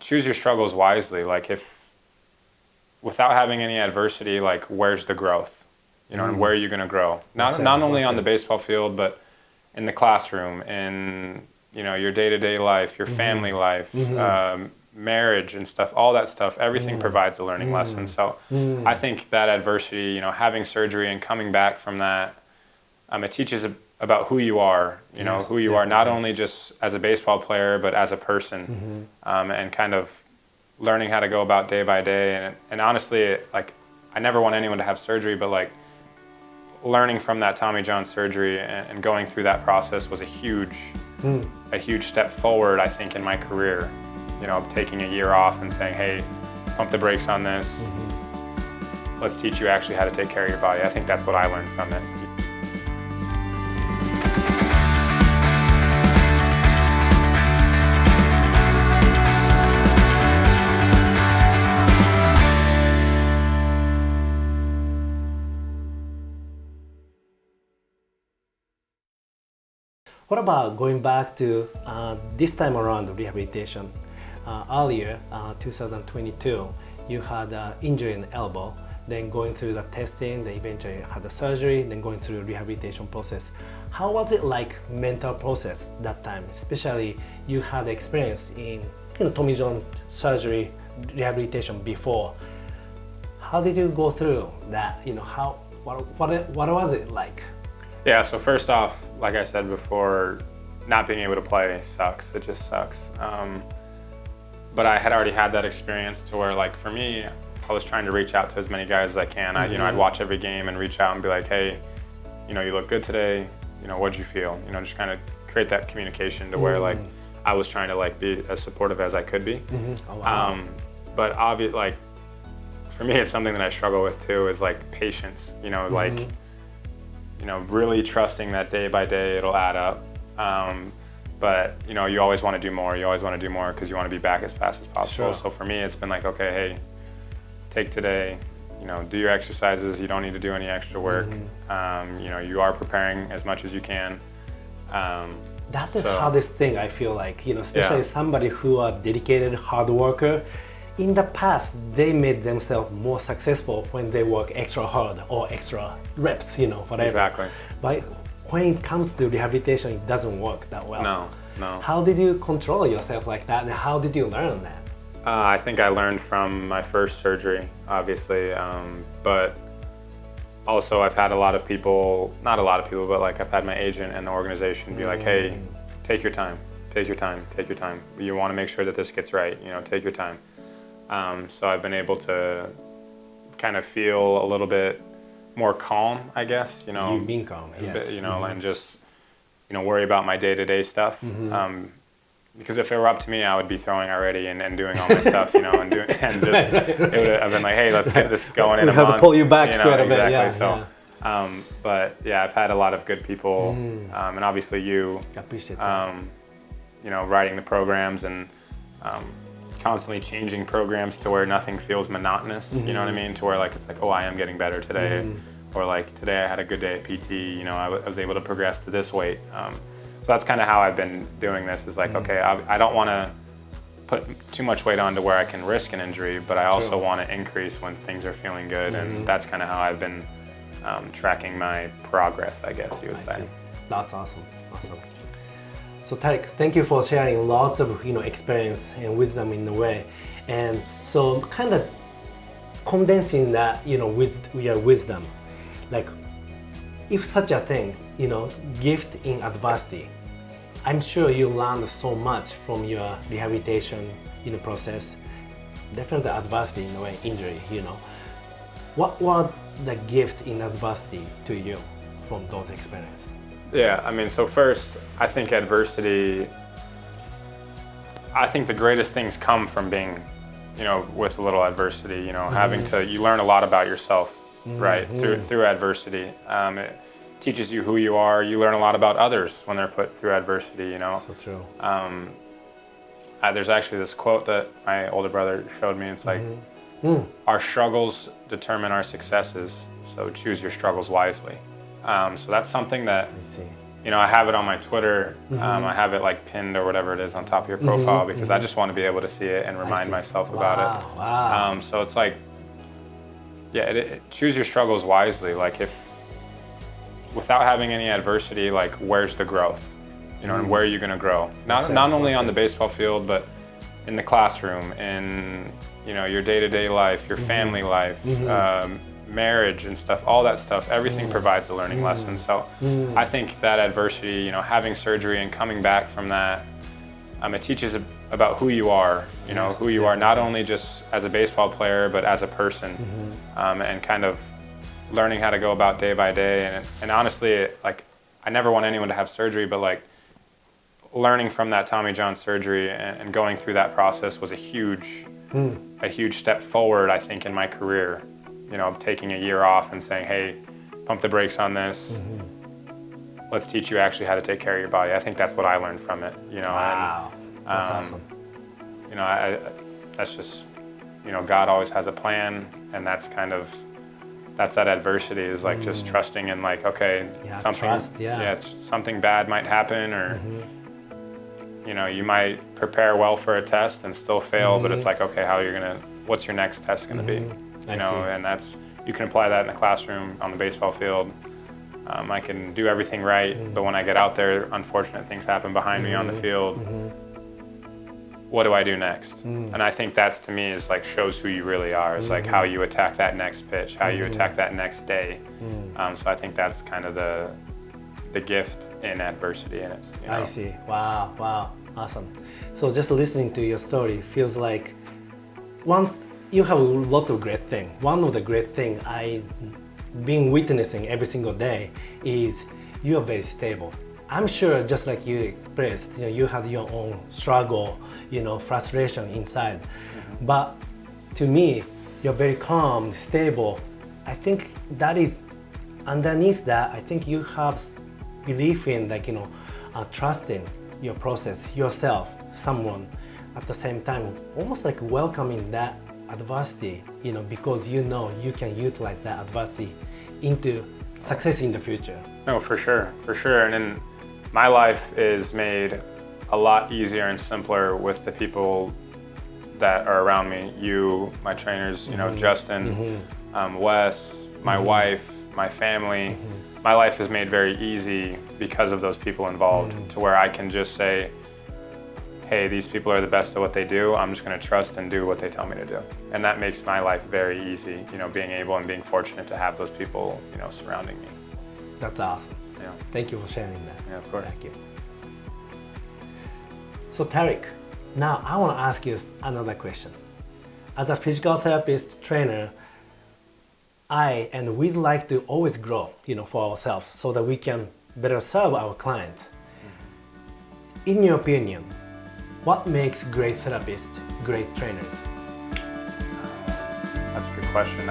choose your struggles wisely. Like if, without having any adversity, like where's the growth? You know, and where are you going to grow? Not only on the baseball field, but in the classroom, in, you know, your day-to-day life, your family life, marriage and stuff, all that stuff, everything provides a learning lesson. So I think that adversity, you know, having surgery and coming back from that, it teaches about who you are, you know, who you are, not only just as a baseball player, but as a person, and kind of learning how to go about day by day. And honestly, like, I never want anyone to have surgery, but like learning from that Tommy John surgery and going through that process was a huge step forward, I think, in my career. You know, taking a year off and saying, hey, pump the brakes on this. Let's teach you actually how to take care of your body. I think that's what I learned from it. What about going back to this time around rehabilitation? Earlier, 2022, you had an injury in the elbow, then going through the testing, then eventually had the surgery, then going through the rehabilitation process. How was it like mental process that time? Especially you had experience in, you know, Tommy John surgery rehabilitation before. How did you go through that? You know, what was it like? Yeah, so first off, like I said before, not being able to play sucks. It just sucks. But I had already had that experience to where, like, for me, I was trying to reach out to as many guys as I can. You know, I'd watch every game and reach out and be like, hey, you know, you look good today. You know, what'd you feel? You know, just kind of create that communication to where, like, I was trying to, like, be as supportive as I could be. Oh, wow. But obviously, like, for me, it's something that I struggle with too, is like patience. You know, like, you know, really trusting that day by day it'll add up. But, you know, you always want to do more. You always want to do more because you want to be back as fast as possible. Sure. So for me, it's been like, okay, hey, take today, you know, do your exercises. You don't need to do any extra work. You know, you are preparing as much as you can. That is the hardest thing, I feel like, you know, especially somebody who are dedicated, hard worker. In the past, they made themselves more successful when they work extra hard or extra reps, you know, whatever. Exactly. But when it comes to rehabilitation, it doesn't work that well. No. How did you control yourself like that, and how did you learn that? I think I learned from my first surgery, obviously, but also I've had a lot of people, not a lot of people, but like I've had my agent and the organization be like, hey, take your time, take your time, take your time. You want to make sure that this gets right, you know, take your time. So I've been able to kind of feel a little bit more calm, I guess, you know. You being calm, yes. You know, and just, you know, worry about my day-to-day stuff. Because if it were up to me, I would be throwing already and doing all my stuff, you know, and just, it would have been like, hey, let's get this going in a month. have to pull you back, you know, quite a exactly. bit, So, but yeah, I've had a lot of good people, and obviously you, I appreciate that. you know, writing the programs and constantly changing programs to where nothing feels monotonous, you know what I mean? To where like, it's like, oh, I am getting better today. Or like today I had a good day at PT, you know, I was able to progress to this weight. So that's kind of how I've been doing this, is like, okay, I don't want to put too much weight on to where I can risk an injury, but I also want to increase when things are feeling good. And that's kind of how I've been tracking my progress, I guess you would say. See. That's awesome, awesome. So Tarik, thank you for sharing lots of, you know, experience and wisdom in a way. And so kind of condensing that, you know, with your wisdom, like if such a thing, you know, gift in adversity, I'm sure you learned so much from your rehabilitation, you know, process. Definitely adversity in a way, injury, you know. What was the gift in adversity to you from those experiences? Yeah, I mean, so first, I think adversity, I think the greatest things come from being, you know, with a little adversity, you know, having to, you learn a lot about yourself, right, through adversity. It teaches you who you are. You learn a lot about others when they're put through adversity, you know. So true. There's actually this quote that my older brother showed me. It's like, our struggles determine our successes, so choose your struggles wisely. So that's something that I have it on my Twitter. I have it like pinned or whatever it is on top of your profile because I just want to be able to see it and remind myself about it. Wow. So it's like, yeah, choose your struggles wisely. Like if, without having any adversity, like where's the growth? And where are you going to grow? Not only on the baseball field, but in the classroom, in your day-to-day life, your family life, marriage and stuff, all that stuff, everything provides a learning lesson. So I think that adversity, having surgery and coming back from that, it teaches about who you are, who you are, not only just as a baseball player, but as a person, and kind of learning how to go about day by day. And honestly, like, I never want anyone to have surgery, but like learning from that Tommy John surgery and going through that process was a huge step forward, I think, in my career. Taking a year off and saying, hey, pump the brakes on this. Let's teach you actually how to take care of your body. I think that's what I learned from it. Wow, and, that's awesome. That's just, God always has a plan, and that's that adversity is like just trusting in, like, okay, something bad might happen, or you might prepare well for a test and still fail, but it's like, okay, what's your next test gonna be? And you can apply that in the classroom, on the baseball field. I can do everything right, but when I get out there, unfortunate things happen behind me on the field. What do I do next? And I think that's, to me, is like shows who you really are. It's like how you attack that next pitch, how you attack that next day. So I think that's kind of the gift in adversity, and it's. I see. Wow, awesome. So just listening to your story feels like you have a lot of great things. One of the great things I've been witnessing every single day is you are very stable. I'm sure, just like you expressed, you had your own struggle, frustration inside. But to me, you're very calm, stable. I think that is underneath that. I think you have belief in, like, trusting your process, yourself, someone. At the same time, almost like welcoming that adversity, because you can utilize that adversity into success in the future. No, for sure. And then my life is made a lot easier and simpler with the people that are around me. You, my trainers, Justin, Wes, my wife, my family. My life is made very easy because of those people involved, to where I can just say, hey, these people are the best at what they do. I'm just going to trust and do what they tell me to do. And that makes my life very easy, being able and being fortunate to have those people, surrounding me. That's awesome. Yeah. Thank you for sharing that. Yeah, of course. Thank you. So Tarik, now I want to ask you another question. As a physical therapist trainer, we'd like to always grow, for ourselves, so that we can better serve our clients. In your opinion, what makes great therapists great trainers? That's a good question.